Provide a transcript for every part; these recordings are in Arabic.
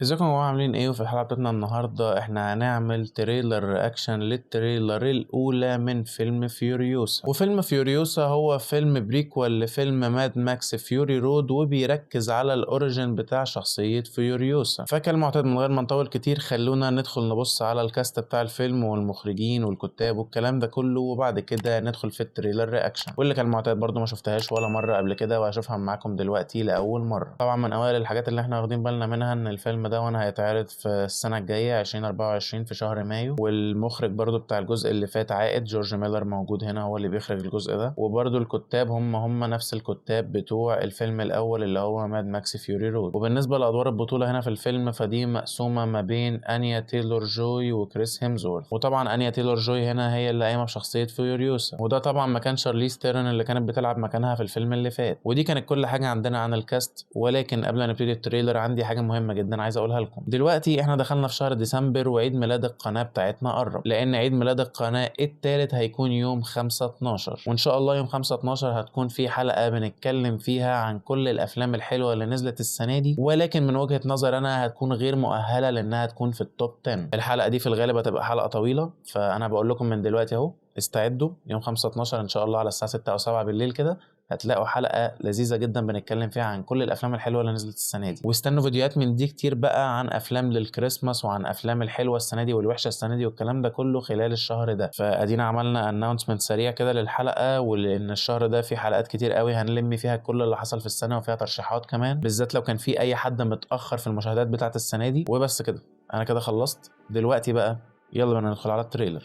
ازيكم يا جماعة عاملين ايه؟ وفي الحلقة بتاعتنا النهاردة احنا هنعمل تريلر رياكشن للتريلر الأولى من فيلم فيوريوسا. وفيلم فيوريوسا هو فيلم بريكوال لفيلم ماد ماكس فيوري رود، وبيركز على الأوريجين بتاع شخصية فيوريوسا. فكالمعتاد من غير ما نطول كتير خلونا ندخل نبص على الكاست بتاع الفيلم والمخرجين والكتاب والكلام ده كله، وبعد كده ندخل في التريلر رياكشن، واللي كالمعتاد برضو ما شفتهاش ولا مرة قبل كده وهشوفها معاكم دلوقتي لأول مرة. طبعا من أوائل الحاجات اللي احنا واخدين بالنا منها إن الفيلم ده وانا هيتعرض في السنة الجاية 2024 في شهر مايو، والمخرج برضو بتاع الجزء اللي فات عائد جورج ميلر موجود هنا، هو اللي بيخرج الجزء ده. وبرضو الكتاب هم نفس الكتاب بتوع الفيلم الأول اللي هو ماد ماكس فيوري رود. وبالنسبة لأدوار البطولة هنا في الفيلم فدي مقسومة ما بين أنيا تايلور جوي وكريس هيمزورث. وطبعا أنيا تايلور جوي هنا هي اللي قايمة بشخصية فيوريوسا، وده طبعا مكان شارليز تيرون اللي كانت بتلعب مكانها في الفيلم اللي فات. ودي كانت كل حاجة عندنا عن الكاست، ولكن قبل ما نبتدي التريلر عندي حاجة مهمة جدا عايز أقولها لكم. دلوقتي احنا دخلنا في شهر ديسمبر وعيد ميلاد القناة بتاعتنا قرب، لأن عيد ميلاد القناة التالت هيكون يوم 5/12، وإن شاء الله يوم 5/12 هتكون في حلقة بنتكلم فيها عن كل الأفلام الحلوة اللي نزلت السنة دي، ولكن من وجهة نظر أنا هتكون غير مؤهلة لأنها تكون في التوب 10. الحلقة دي في الغالب هتبقى حلقة طويلة، فأنا بقول لكم من دلوقتي أهو استعدوا يوم 5/12 إن شاء الله على الساعة 6 أو 7 بالليل كده هتلاقوا حلقة لذيذة جدا بنتكلم فيها عن كل الأفلام الحلوة اللي نزلت السنة دي. واستنوا فيديوهات من دي كتير بقى عن أفلام للكريسماس وعن أفلام الحلوة السنة دي والوحشة السنة دي والكلام ده كله خلال الشهر ده. فأدينا عملنا أناونسمنت سريع كده للحلقة، ولأن الشهر ده في حلقات كتير قوي هنلم فيها كل اللي حصل في السنة وفيها ترشيحات كمان، بالذات لو كان في أي حد متأخر في المشاهدات بتاعت السنة دي. وبس كده، أنا كده خلصت. دلوقتي بقى يلا بينا ندخل على التريلر.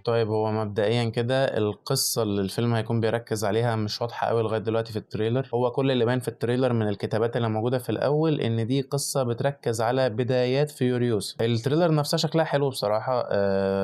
طيب هو مبدئيا كده القصة اللي الفيلم هيكون بيركز عليها مش واضحة قوي لغاية دلوقتي في التريلر. هو كل اللي باين في التريلر من الكتابات اللي موجودة في الأول إن دي قصة بتركز على بدايات فيوريوسا. التريلر نفسها شكلها حلو بصراحة،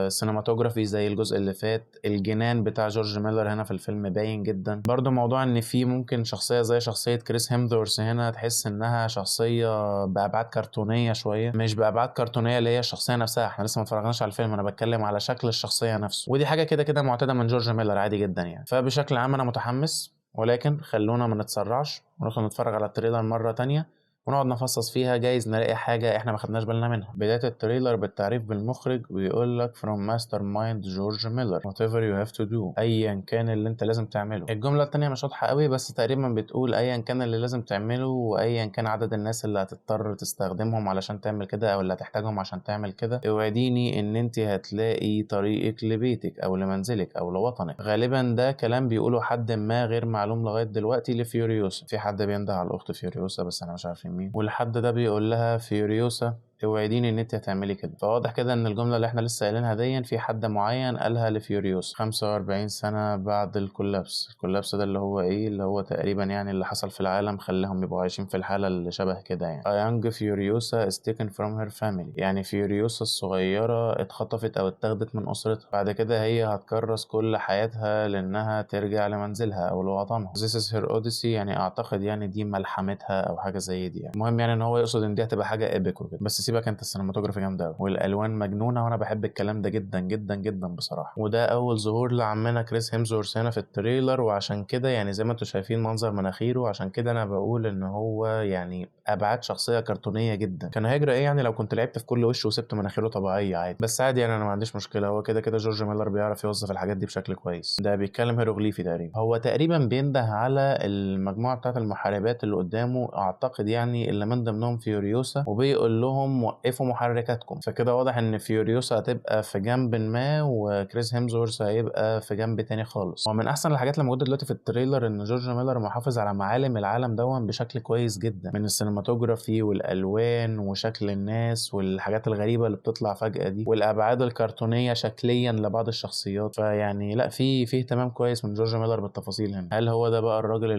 سينماتوجرافي زي الجزء اللي فات. الجنان بتاع جورج ميلر هنا في الفيلم باين جدا. برضو موضوع إن في ممكن شخصية زي شخصية كريس هيمزورث هنا تحس إنها شخصية بأبعاد كرتونية شوية، مش بأبعاد كرتونية اللي هي الشخصية نفسها، احنا لسه ما اتفرجناش على الفيلم، أنا بتكلم على شكل الشخصية نفسه. ودي حاجه كده كده معتاده من جورج ميلر عادي جدا يعني. فبشكل عام انا متحمس، ولكن خلونا ما نتسرعش وندخل نتفرج على التريلر مره تانية ونقعد نفصص فيها، جايز نلاقي حاجه احنا ما خدناش بالنا منها. بدايه التريلر بالتعريف بالمخرج بيقول لك from mastermind جورج ميلر whatever you have to do، ايا كان اللي انت لازم تعمله. الجمله التانية مش واضحه قوي بس تقريبا بتقول ايا كان اللي لازم تعمله وايا كان عدد الناس اللي هتضطر تستخدمهم علشان تعمل كده او اللي هتحتاجهم عشان تعمل كده، اوعديني ان انت هتلاقي طريقك لبيتك او لمنزلك او لوطنك. غالبا ده كلام بيقوله حد ما غير معلوم لغايه دلوقتي لفيوريوسا. في حد بينده على الاخت فيوريوسا بس انا مش عارفين مين، والحد ده بيقول لها فيوريوسا اوعديني ان انت هتعملي كده. فواضح كده ان الجمله اللي احنا لسه قايلينها دي في حد معين قالها لفيوريوسا 45 سنه بعد الكولابس ده اللي هو ايه، اللي هو تقريبا يعني اللي حصل في العالم خلاهم يبقوا عايشين في الحاله اللي شبه كده يعني. A young Furiosa is taken from her family، يعني فيوريوسا الصغيره اتخطفت او اتاخدت من اسرتها، بعد كده هي هتكرس كل حياتها لانها ترجع لمنزلها او لوطنها. This is her odyssey، يعني اعتقد يعني دي ملحمتها او حاجه زي دي يعني. المهم يعني ان هو يقصد ان دي هتبقى حاجه ايبك وكده. بس سيبك انت، السينماتوجرافي جامده قوي والالوان مجنونه وانا بحب الكلام ده جدا جدا جدا بصراحه. وده اول ظهور لعمنا كريس هيمزورث هنا في التريلر، وعشان كده يعني زي ما انتم شايفين منظر مناخيره، عشان كده انا بقول ان هو يعني ابعاد شخصيه كرتونيه جدا. كان هيجرى ايه يعني لو كنت لعبت في كل وش وسبت مناخيره طبيعيه عادي، بس عادي يعني انا ما عنديش مشكله. هو كده كده جورج ميلر بيعرف يوظف الحاجات دي بشكل كويس. ده بيتكلم هيروغليفي تقريبا، هو تقريبا بينده على المجموعه بتاعه المحاربات اللي قدامه اعتقد يعني، اللي من ضمنهم فيوريوسا، وبيقول لهم لهم وقفوا محركاتكم. فكده واضح ان فيوريوسا هتبقى في جنب ما وكريس هيمزورث هيبقى في جنب تاني خالص. ومن احسن الحاجات اللي موجوده دلوقتي في التريلر ان جورج ميلر محافظ على معالم العالم دون بشكل كويس جدا، من السينماتوجرافي والالوان وشكل الناس والحاجات الغريبه اللي بتطلع فجاه دي والابعاد الكرتونيه شكليا لبعض الشخصيات. فيعني لا، في اهتمام كويس من جورج ميلر بالتفاصيل هنا. هل هو ده بقى الراجل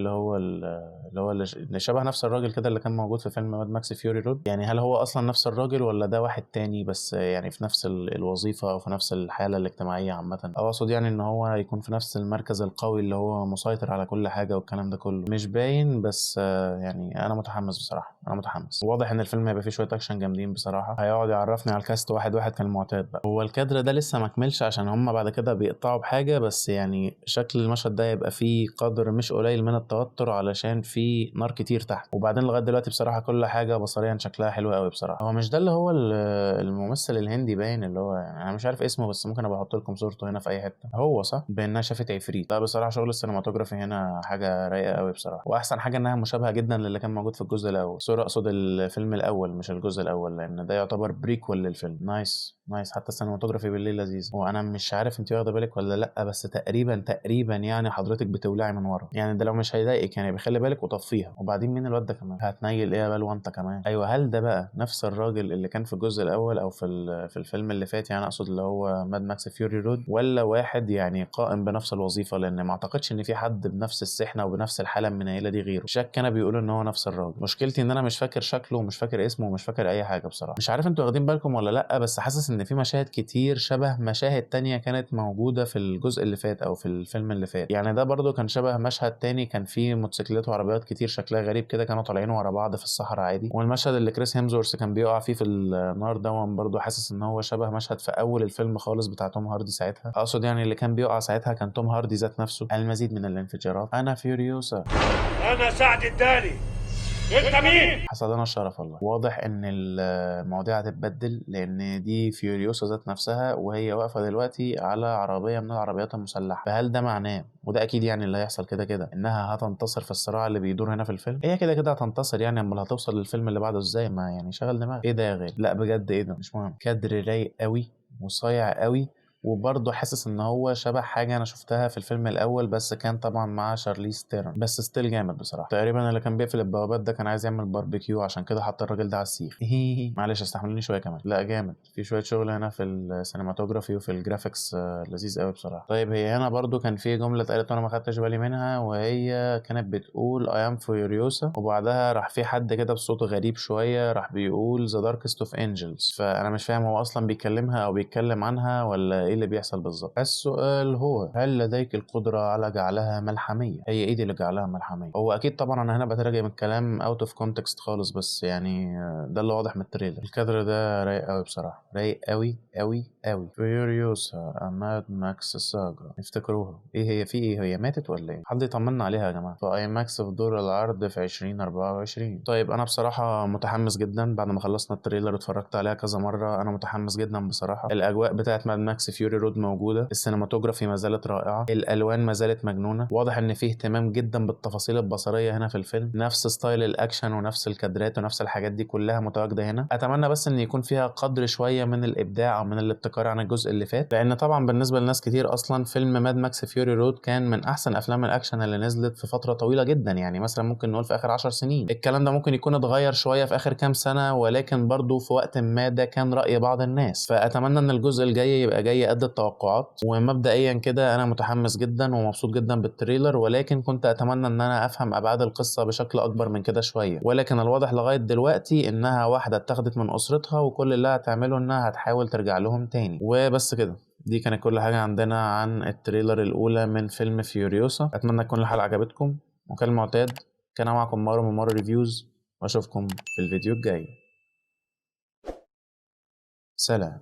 اللي شبه نفس الراجل كده اللي كان موجود في فيلم ماد ماكس فيوري رود؟ يعني هل هو اصلا نفس الراجل ولا ده واحد تاني بس يعني في نفس الوظيفه او في نفس الحاله الاجتماعيه عامه؟ او اقصد يعني ان هو يكون في نفس المركز القوي اللي هو مسيطر على كل حاجه والكلام ده كله. مش باين، بس يعني انا متحمس بصراحه، انا متحمس. واضح ان الفيلم هيبقى فيه شويه اكشن جامدين بصراحه. هيقعد يعرفني على الكاست واحد واحد كالمعتاد بقى. هو الكادر ده لسه ما كملش عشان هم بعد كده بيقطعوا بحاجه، بس يعني شكل المشهد ده يبقى فيه قدر مش قليل من التوتر علشان في نار كتير تحت. وبعدين لغايه دلوقتي بصراحه كل حاجه بصريا شكلها حلو قوي بصراحه. هو مش ده اللي هو الممثل الهندي باين اللي هو يعني انا مش عارف اسمه، بس ممكن ابقى احط لكم صورته هنا في اي حته. هو صح بانها شافت عفريت. لا بصراحه شغل السينماتوجرافي هنا حاجه رايقه قوي بصراحه. واحسن حاجه انها مشابهه جدا للي كان موجود في الجزء الاول. سوري اقصد الفيلم الاول مش الجزء الاول، لان ده يعتبر بريكول للفيلم. نايس نايس. حتى السينماتوجرافي بالليل لذيذ. وانا مش عارف انت واخده بالك ولا لا، بس تقريبا يعني حضرتك بتولعي من ورا. يعني ده لو مش هيضايقك يعني بيخلي بالك وطفيها. وبعدين مين الواد ده كمان؟ هتنيل ايه يا بال وانت كمان؟ ايوه، هل ده بقى نفس الراجل اللي كان في الجزء الاول او في الفيلم اللي فات؟ يعني اقصد اللي هو ماد ماكس فيوري رود، ولا واحد يعني قائم بنفس الوظيفه؟ لان ما اعتقدش ان في حد بنفس السحنه وبنفس الحاله المنيله دي غيره. شك كانوا بيقولوا ان هو نفس الراجل. مشكلتي ان انا مش فاكر شكله ومش فاكر اسمه ومش فاكر اي حاجه بصراحه. مش عارف انتوا واخدين بالكم ولا لا، بس حاسس ان في مشاهد كتير شبه مشاهد تانية كانت موجوده في الجزء اللي فات او في الفيلم اللي فات. يعني ده برضو كان شبه مشهد تاني، كان فيه موتوسيكلات وعربيات كتير شكلها غريب كده كانوا طالعين ورا بعض في الصحراء عادي. والمشهد اللي كريس هيمزورث كان بيقع فيه في النار ده برضو حاسس ان هو شبه مشهد في اول الفيلم خالص بتاع توم هاردي ساعتها. اقصد يعني اللي كان بيقع ساعتها كان توم هاردي ذات نفسه. المزيد من الانفجارات. انا فيوريوسا. انا سعد الدالي. انت مين؟ حصل لنا الشرف والله. واضح ان المواضيع هتتبدل لان دي فيوريوسا ذات نفسها وهي واقفه دلوقتي على عربيه من العربيات المسلحه. فهل ده معناه، وده اكيد يعني اللي هيحصل كده كده، انها هتنتصر في الصراع اللي بيدور هنا في الفيلم؟ هي كده كده هتنتصر يعني، امال هتوصل للفيلم اللي بعده ازاي؟ ما يعني شغل دماغك. ايه ده يا غالي؟ لا بجد ايه ده؟ مش مهم. كادر رايق قوي وصايع قوي، وبرضه حاسس ان هو شبه حاجه انا شفتها في الفيلم الاول، بس كان طبعا مع شارليز تيرون. بس ستيل جامد بصراحه. تقريبا اللي كان بيقفل البوابات ده كان عايز يعمل باربيكيو عشان كده حط الراجل ده على السيخ. معلش استحملوني شويه كمان. لا جامد، في شويه شغل هنا في السينماتوجرافي وفي الجرافيكس لذيذ قوي بصراحه. طيب هي هنا برضه كان في جمله اتقالت وانا ما خدتش بالي منها، وهي كانت بتقول I am فيوريوسا، وبعدها راح في حد كده بصوت غريب شويه راح بيقول The Darkest of Angels. فانا مش فاهم هو اصلا بيكلمها او بيتكلم عنها ولا ايه اللي بيحصل بالظبط. السؤال هو هل لديك القدرة على جعلها ملحمية؟ هي ايه دي اللي جعلها ملحمية؟ هو اكيد طبعا انا هنا بترجم الكلام اوت اوف كونتكست خالص، بس يعني ده اللي واضح من التريلر. الكادر ده رايق قوي بصراحة، رايق قوي قوي قوي. فيوريوسا ماد ماكس ساجا، افتكروها ايه هي؟ في ايه؟ هي ماتت ولا ايه؟ حد يطمنا عليها يا جماعة. في اي ماكس في دور العرض في 2024. طيب انا بصراحة متحمس جدا بعد ما خلصنا التريلر واتفرجت عليها كذا مرة. انا متحمس جدا بصراحة. الاجواء بتاعت ماد ماكس فيوري رود موجوده، السينماتوجرافي ما زالت رائعه، الالوان ما زالت مجنونه. واضح ان فيه اهتمام جدا بالتفاصيل البصريه هنا في الفيلم، نفس ستايل الاكشن ونفس الكادرات ونفس الحاجات دي كلها متواجده هنا. اتمنى بس ان يكون فيها قدر شويه من الابداع او من الابتكار عن الجزء اللي فات، لان طبعا بالنسبه لناس كتير اصلا فيلم ماد ماكس فيوري رود كان من احسن افلام الاكشن اللي نزلت في فتره طويله جدا. يعني مثلا ممكن نقول في اخر 10 سنين. الكلام ده ممكن يكون اتغير شويه في اخر كام سنه، ولكن برضو في وقت ما ده كان راي بعض الناس. فاتمنى ان الجزء الجاي يبقى جاي قد التوقعات. ومبدئيا كده انا متحمس جدا ومبسوط جدا بالتريلر، ولكن كنت اتمنى ان انا افهم ابعاد القصه بشكل اكبر من كده شويه. ولكن الواضح لغايه دلوقتي انها واحده اتاخدت من اسرتها وكل اللي هتعمله انها هتحاول ترجع لهم تاني وبس كده. دي كانت كل حاجه عندنا عن التريلر الاولى من فيلم فيوريوسا. اتمنى تكون الحلقه عجبتكم، وكالمعتاد كان معكم مارو من مارو ريفيوز، واشوفكم في الفيديو الجاي. سلام.